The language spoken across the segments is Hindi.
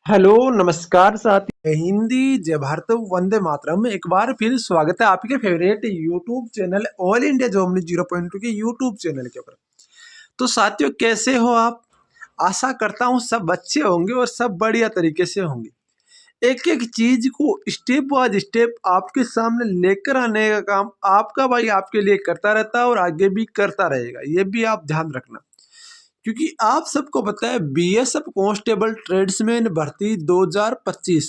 हेलो नमस्कार साथी हिंदी जय भारत वंदे मातरम। एक बार फिर स्वागत है आपके favourite YouTube channel all India job news 0.2 के यूट्यूब चैनल के ऊपर। तो साथियों कैसे हो आप? आशा करता हूँ सब अच्छे होंगे और सब बढ़िया तरीके से होंगे। एक एक चीज को स्टेप बाय स्टेप आपके सामने लेकर आने का काम आपका भाई आपके लिए करता रहता है और आगे भी करता रहेगा, ये भी आप ध्यान रखना। क्योंकि आप सबको पता है बीएसएफ कांस्टेबल ट्रेड्समैन भर्ती 2025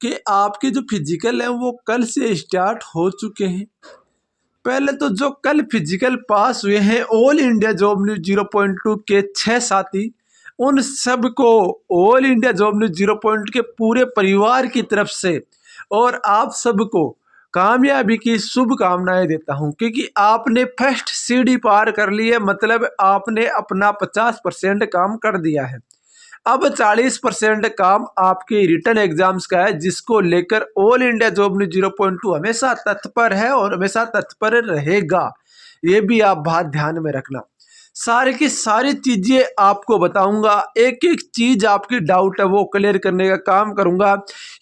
के आपके जो फिजिकल है वो कल से स्टार्ट हो चुके हैं। पहले तो जो कल फिजिकल पास हुए हैं ऑल इंडिया जॉब न्यूज 0.2 के 6 साथी, उन सब को ऑल इंडिया जॉब न्यूज 0.2 के पूरे परिवार की तरफ से और आप सबको कामयाबी की शुभकामनाएं देता हूं। क्योंकि आपने फर्स्ट सीढ़ी पार कर ली है, मतलब आपने अपना 50% काम कर दिया है। अब 40% काम आपके रिटर्न एग्जाम्स का है, जिसको लेकर ऑल इंडिया जॉब न्यूज 0.2 हमेशा तत्पर है और हमेशा तत्पर रहेगा। ये भी आप बात ध्यान में रखना। सारी की सारी चीजें आपको बताऊंगा, एक एक चीज आपकी डाउट है वो क्लियर करने का काम करूंगा।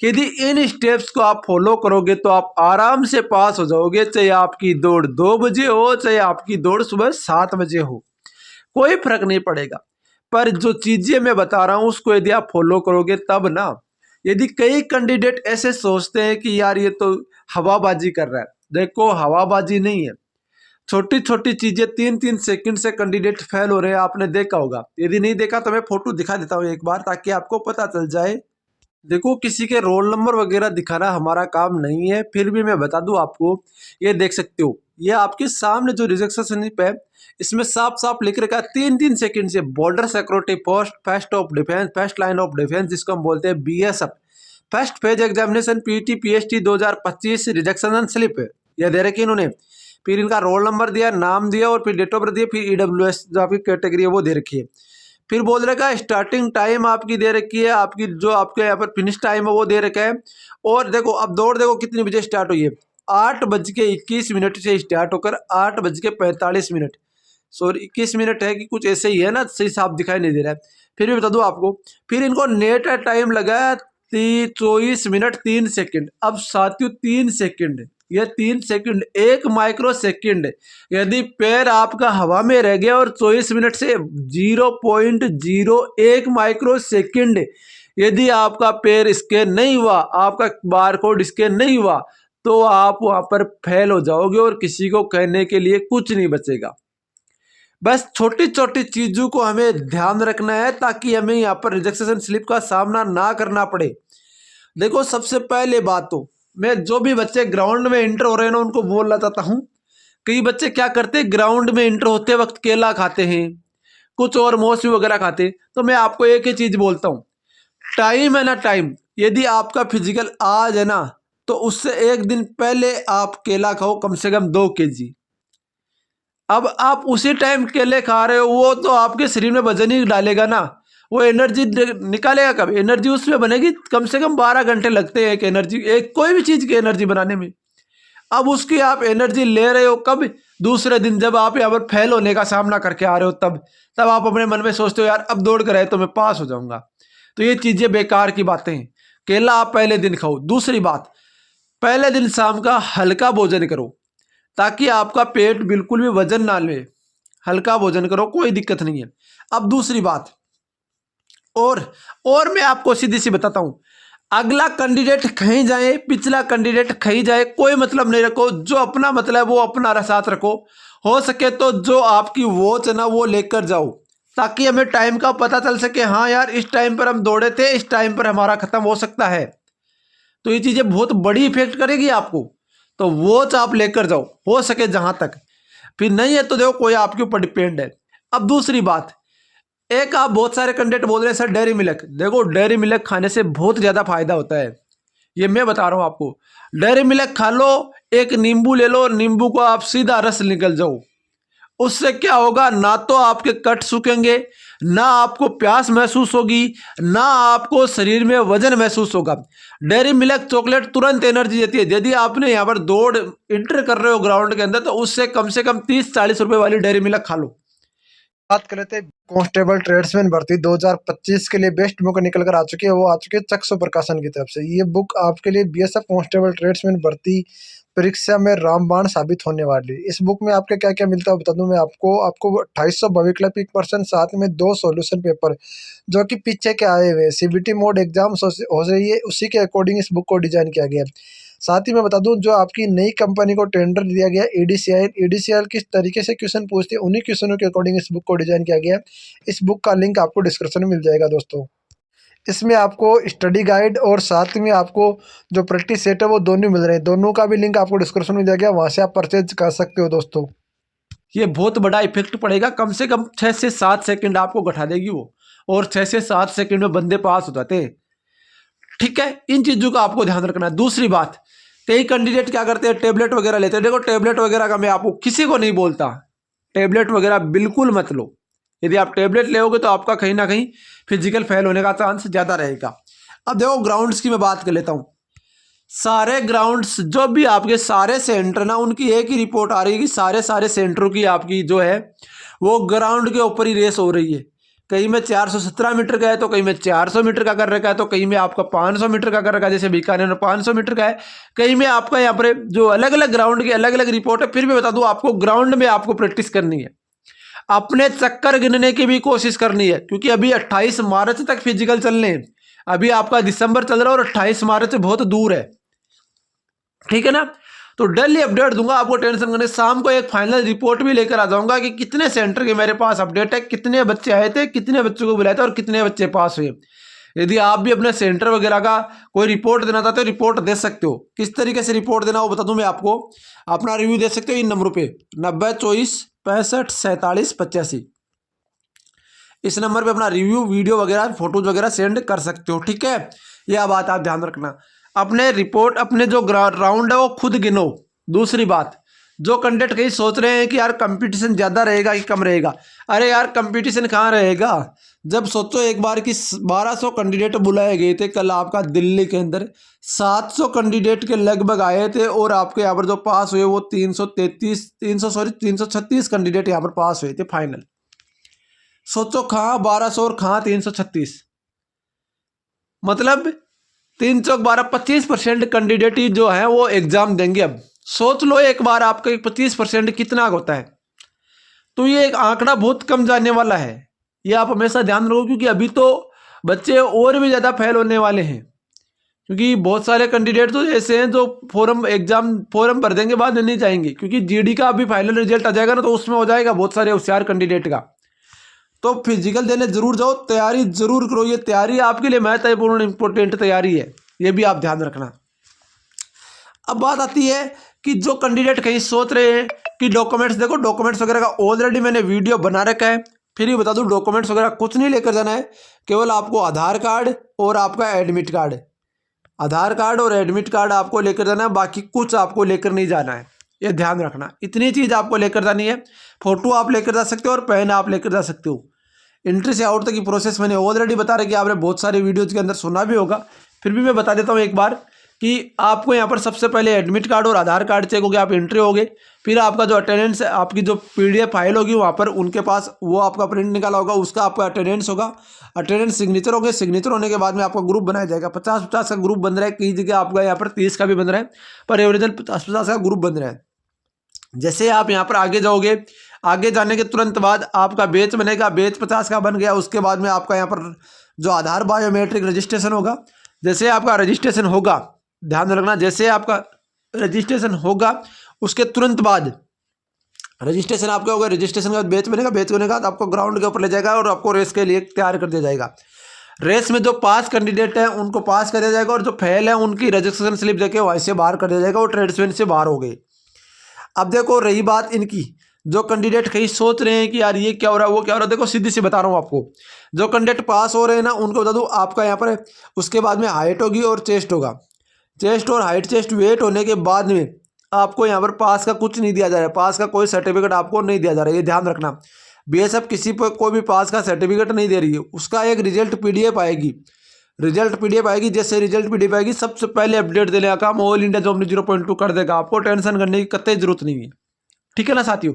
यदि इन स्टेप्स को आप फॉलो करोगे तो आप आराम से पास हो जाओगे, चाहे आपकी दौड़ 2 बजे हो चाहे आपकी दौड़ सुबह 7 बजे हो, कोई फर्क नहीं पड़ेगा। पर जो चीजें मैं बता रहा हूं उसको यदि आप फॉलो करोगे तब ना। यदि कई कैंडिडेट ऐसे सोचते हैं कि यार ये तो हवाबाजी कर रहा है, देखो हवाबाजी नहीं है। छोटी छोटी चीजें 3-3 सेकंड से कैंडिडेट फेल हो रहे हैं, आपने देखा होगा। यदि नहीं देखा तो मैं फोटो दिखा देता हूँ एक बार ताकि आपको पता चल जाए। देखो किसी के रोल नंबर वगैरह दिखाना हमारा काम नहीं है, फिर भी मैं बता दूं आपको। ये देख सकते हो, ये आपके सामने जो रिजेक्शन स्लिप है इसमें साफ साफ लिख रखा है 3-3 सेकंड से border security post first of defence first line of defence, जिसको हम बोलते हैं BSF first phase examination PT PST 2025 rejection slip है। यह दे रखी इन्होंने, फिर इनका रोल नंबर दिया, नाम दिया और फिर डेट ऑफ बर्थ दिया, फिर ईडब्ल्यूएस जो आपकी कैटेगरी है वो दे रखी है। फिर बोल रखा है स्टार्टिंग टाइम आपकी दे रखी है, आपकी जो आपके यहाँ पर फिनिश टाइम है वो दे रखा है। और देखो अब दौड़ देखो कितनी बजे स्टार्ट हुई है, 8:21 से स्टार्ट होकर 8:45, सॉरी 21 मिनट है कि कुछ ऐसे ही है ना, सही साफ दिखाई नहीं दे रहा है। फिर भी बता दूं आपको, फिर इनको नेट टाइम लगा 24 मिनट 3 सेकंड। अब साथियों 3 सेकंड, यह 3 सेकंड 1 माइक्रो सेकंड, यदि पैर आपका हवा में रह गया और 24 मिनट से 0.01 माइक्रो सेकंड यदि आपका पैर स्कैन नहीं हुआ, आपका बारकोड स्कैन नहीं हुआ, तो आप वहां पर फेल हो जाओगे और किसी को कहने के लिए कुछ नहीं बचेगा। बस छोटी छोटी चीजों को हमें ध्यान रखना है ताकि हमें यहाँ पर रिजेक्शन स्लिप का सामना ना करना पड़े। देखो सबसे पहले बात तो मैं जो भी बच्चे ग्राउंड में इंटर हो रहे हैं ना उनको बोलना चाहता हूँ। कई बच्चे क्या करते हैं, ग्राउंड में इंटर होते वक्त केला खाते हैं, कुछ और मौसमी वगैरह खाते हैं। तो मैं आपको एक ही चीज बोलता हूँ, टाइम है ना टाइम, यदि आपका फिजिकल आज है ना तो उससे एक दिन पहले आप केला खाओ कम से कम 2 kg। अब आप उसी टाइम केले खा रहे हो, वो तो आपके शरीर में वजन ही डालेगा ना, वो एनर्जी निकालेगा कब? एनर्जी उसमें बनेगी, कम से कम 12 घंटे लगते हैं एक एनर्जी, एक कोई भी चीज़ की एनर्जी बनाने में। अब उसकी आप एनर्जी ले रहे हो कब? दूसरे दिन जब आप यहाँ पर फेल होने का सामना करके आ रहे हो, तब आप अपने मन में सोचते हो यार अब दौड़ कर आए तो मैं पास हो जाऊंगा। तो ये चीज़ें बेकार की बातें हैं। केला आप पहले दिन खाओ। दूसरी बात, पहले दिन शाम का हल्का भोजन करो ताकि आपका पेट बिल्कुल भी वजन ना ले। हल्का भोजन करो, कोई दिक्कत नहीं है। अब दूसरी बात, और मैं आपको सीधी सी बताता हूं, अगला कैंडिडेट कहीं जाए पिछला कैंडिडेट कहीं जाए कोई मतलब नहीं रखो, जो अपना मतलब वो अपना साथ रखो। हो सके तो जो आपकी वॉच है ना वो लेकर जाओ ताकि हमें टाइम का पता चल सके, हाँ यार इस टाइम पर हम दौड़े थे, इस टाइम पर हमारा खत्म हो सकता है। तो ये चीजें बहुत बड़ी इफेक्ट करेगी आपको, तो वॉच आप लेकर जाओ हो सके जहां तक। फिर नहीं है तो देखो कोई आपके ऊपर डिपेंड है। अब दूसरी बात, एक आप बहुत सारे कैंडिडेट बोल रहे हैं सर डेयरी मिल्क, देखो डेयरी मिल्क खाने से बहुत ज़्यादा फायदा होता है, ये मैं बता रहा हूँ आपको। डेयरी मिल्क खा लो, एक नींबू ले लो, नींबू को आप सीधा रस निकल जाओ, उससे क्या होगा, ना तो आपके कट सूखेंगे, ना आपको प्यास महसूस होगी, ना आपको शरीर में वजन महसूस होगा। डेयरी मिल्क चॉकलेट तुरंत एनर्जी देती है। यदि आपने यहाँ पर दौड़ इंटर कर रहे हो ग्राउंड के अंदर तो उससे कम से कम 30-40 रुपए वाली डेयरी मिल्क खा लो, बात कर लेते हैं कांस्टेबल ट्रेड्समैन भर्ती 2025 के लिए बेस्ट बुक निकल कर आ चुकी है। वो आ चुकी है चक्सू प्रकाशन की तरफ से। ये बुक आपके लिए बीएसएफ कांस्टेबल ट्रेड्समैन भर्ती परीक्षा में रामबाण साबित होने वाली है। इस बुक में आपके क्या क्या मिलता है बता दूं मैं आपको 2800 वैकल्पिक प्रश्न, साथ में 2 सॉल्यूशन पेपर जो कि पीछे के आए हुए सीबीटी मोड एग्जाम हो रही है, उसी के अकॉर्डिंग इस बुक को डिजाइन किया गया है। साथ ही मैं बता दूं जो आपकी नई कंपनी को टेंडर दिया गया एडीसीआईएल किस तरीके से क्वेश्चन पूछती है, उन्हीं क्वेश्चनों के अकॉर्डिंग इस बुक को डिजाइन किया गया है। इस बुक का लिंक आपको डिस्क्रिप्शन में मिल जाएगा दोस्तों। इसमें आपको स्टडी गाइड और साथ में आपको जो प्रैक्टिस सेट है वो दोनों मिल रहे हैं। दोनों का भी लिंक आपको डिस्क्रिप्शन में मिल जाएगा, वहाँ से आप परचेज कर सकते हो दोस्तों। ये बहुत बड़ा इफेक्ट पड़ेगा, कम से कम 6 से 7 सेकंड आपको घटा देगी वो, और 6 से 7 सेकंड में बंदे पास हो जाते हैं। ठीक है, इन चीज़ों का आपको ध्यान रखना है। दूसरी बात, कई कैंडिडेट क्या करते हैं, टेबलेट वगैरह लेते हैं। देखो टेबलेट वगैरह का मैं आपको किसी को नहीं बोलता, टेबलेट वगैरह बिल्कुल मत लो। यदि आप टेबलेट लेोगे तो आपका कहीं ना कहीं फिजिकल फेल होने का चांस ज़्यादा रहेगा। अब देखो ग्राउंड्स की मैं बात कर लेता हूँ। सारे ग्राउंड्स जो भी आपके सारे सेंटर ना, उनकी एक ही रिपोर्ट आ रही है कि सारे सेंटरों की आपकी जो है वो ग्राउंड के ऊपर ही रेस हो रही है। कहीं में 417 मीटर का है, तो कहीं में 400 मीटर का कर रखा है, तो कहीं में आपका 500 मीटर का कर रखा है, जैसे बीकानेर में 500 मीटर का है। कहीं में आपका यहाँ पर जो अलग अलग ग्राउंड की अलग अलग रिपोर्ट है। फिर भी बता दूँ, आपको ग्राउंड में आपको प्रैक्टिस करनी है, अपने चक्कर गिनने की भी कोशिश करनी है, क्योंकि अभी 28 मार्च तक फिजिकल चलने हैं। अभी आपका दिसंबर चल रहा है और 28 मार्च बहुत दूर है। ठीक है ना, तो डेली अपडेट दूंगा, आपको टेंशन करने। शाम को एक फाइनल रिपोर्ट भी लेकर आ जाऊंगा कि कितने सेंटर के मेरे पास अपडेट है, कितने बच्चे आए थे, कितने बच्चों को बुलाए थे और कितने बच्चे पास हुए। यदि आप भी अपने सेंटर वगैरह का कोई रिपोर्ट देना चाहते हो, रिपोर्ट दे सकते हो। किस तरीके से रिपोर्ट देना वो बता दूं मैं आपको। अपना रिव्यू दे सकते हो इन नंबरों पे 90 24 65 47 85। इस नंबर पे अपना रिव्यू, वीडियो वगैरह, फोटोज वगैरह सेंड कर सकते हो। ठीक है, यह बात आप ध्यान रखना। अपने रिपोर्ट, अपने जो राउंड है वो खुद गिनो। दूसरी बात, जो कैंडिडेट कहीं सोच रहे हैं कि यार कंपटीशन ज़्यादा रहेगा कि कम रहेगा, अरे यार कंपटीशन कहाँ रहेगा। जब सोचो एक बार कि 1200 कैंडिडेट बुलाए गए थे, कल आपका दिल्ली के अंदर 700 कैंडिडेट के लगभग आए थे, और आपके यहाँ पर जो पास हुए वो 336 कैंडिडेट यहाँ पर पास हुए थे फाइनल। सोचो कहाँ 1200 और कहाँ 336, मतलब 3 चौक 12, 25% कैंडिडेट ही जो है वो एग्जाम देंगे। अब सोच लो एक बार आपका 25% कितना होता है, तो ये एक आंकड़ा बहुत कम जाने वाला है। ये आप हमेशा ध्यान रखो, क्योंकि अभी तो बच्चे और भी ज़्यादा फेल होने वाले हैं, क्योंकि बहुत सारे कैंडिडेट तो ऐसे हैं जो फॉर्म भर देंगे, बाद में नहीं जाएंगे, क्योंकि जीडी का अभी फाइनल रिजल्ट आ जाएगा ना, तो उसमें हो जाएगा बहुत सारे होशियार कैंडिडेट का। तो फिजिकल देने जरूर जाओ, तैयारी जरूर करो। ये तैयारी आपके लिए महत्वपूर्ण इंपॉर्टेंट तैयारी है, ये भी आप ध्यान रखना। अब बात आती है कि जो कैंडिडेट कहीं सोच रहे हैं कि डॉक्यूमेंट्स, देखो डॉक्यूमेंट्स वगैरह का ऑलरेडी मैंने वीडियो बना रखा है। फिर भी बता दूं, डॉक्यूमेंट्स वगैरह कुछ नहीं लेकर जाना है, केवल आपको आधार कार्ड और आपका एडमिट कार्ड, आधार कार्ड और एडमिट कार्ड आपको लेकर जाना है, बाकी कुछ आपको लेकर नहीं जाना है। ये ध्यान रखना, इतनी चीज़ आपको लेकर जानी है। फोटो आप लेकर जा सकते हो और पेन आप लेकर जा सकते हो। एंट्री से आउट तक की प्रोसेस मैंने ऑलरेडी बता रखी है, आपने बहुत सारे वीडियोज़ के अंदर सुना भी होगा। फिर भी मैं बता देता हूँ एक बार कि आपको यहाँ पर सबसे पहले एडमिट कार्ड और आधार कार्ड चेक होगे, आप एंट्री होगे। फिर आपका जो अटेंडेंस, आपकी जो PDF फाइल होगी वहाँ पर उनके पास वो आपका प्रिंट निकाला होगा, उसका आपका अटेंडेंस होगा। अटेंडेंस सिग्नेचर होंगे, सिग्नेचर होने के बाद में आपका ग्रुप बनाया जाएगा। 50-50 का ग्रुप बन रहा है, कई जगह आपका यहाँ पर 30 का भी बन रहा है, पर एवरेजन 50-50 का ग्रुप बन रहा है। जैसे आप यहाँ पर आगे जाओगे, आगे जाने के तुरंत बाद आपका बैच बनेगा, बैच 50 का बन गया। उसके बाद में आपका यहाँ पर जो आधार बायोमेट्रिक रजिस्ट्रेशन होगा, जैसे आपका रजिस्ट्रेशन होगा, ध्यान रखना, जैसे आपका रजिस्ट्रेशन होगा उसके तुरंत बाद रजिस्ट्रेशन आपका होगा, रजिस्ट्रेशन के बाद बैच बनेगा, बैच होने के बाद आपको ग्राउंड के ऊपर ले जाएगा और आपको रेस के लिए तैयार कर दिया जाएगा। रेस में जो पास कैंडिडेट हैं उनको पास कर दिया जाएगा, और जो फेल है उनकी रजिस्ट्रेशन स्लिप देके वहीं से बाहर कर दिया जाएगा, वो ट्रेड्समैन से बाहर हो गए। अब देखो रही बात इनकी, जो कैंडिडेट कहीं सोच रहे हैं कि यार ये क्या हो रहा है वो क्या हो रहा है, देखो सीधी सी बता रहा हूँ आपको। जो कैंडिडेट पास हो रहे हैं ना, उनको बता दूँ, आपका यहाँ पर उसके बाद में हाइट होगी और चेस्ट होगा। चेस्ट और हाइट, चेस्ट वेट होने के बाद में आपको यहाँ पर पास का कुछ नहीं दिया जा रहा है, पास का कोई सर्टिफिकेट आपको नहीं दिया जा रहा है, ये ध्यान रखना। BSF किसी पर कोई भी पास का सर्टिफिकेट नहीं दे रही है, उसका एक रिजल्ट PDF आएगी, रिजल्ट PDF आएगी। जैसे रिजल्ट PDF आएगी, सबसे पहले अपडेट देने का काम ऑल इंडिया जॉब 0.2 कर देगा, आपको टेंशन करने की कतई जरूरत नहीं है। ठीक है ना साथियों,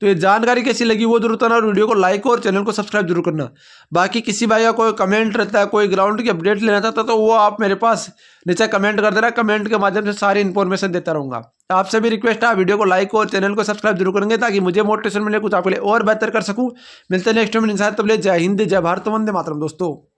तो ये जानकारी कैसी लगी वो जरूर बताना, और वीडियो को लाइक और चैनल को सब्सक्राइब जरूर करना। बाकी किसी भाई का कोई कमेंट रहता है, कोई ग्राउंड की अपडेट लेना चाहता है, तो वो आप मेरे पास नीचे कमेंट कर देना। कमेंट के माध्यम से सारी इन्फॉर्मेशन देता रहूँगा। आपसे भी रिक्वेस्ट है, वीडियो को लाइक और चैनल को सब्सक्राइब जरूर करेंगे ताकि मुझे मोटिवेशन मिले, कुछ आपके लिए और बेहतर कर सकूँ। मिलते हैं नेक्स्ट में इंसान, तब ले जय हिंद, जय भारत, वंदे मातरम दोस्तों।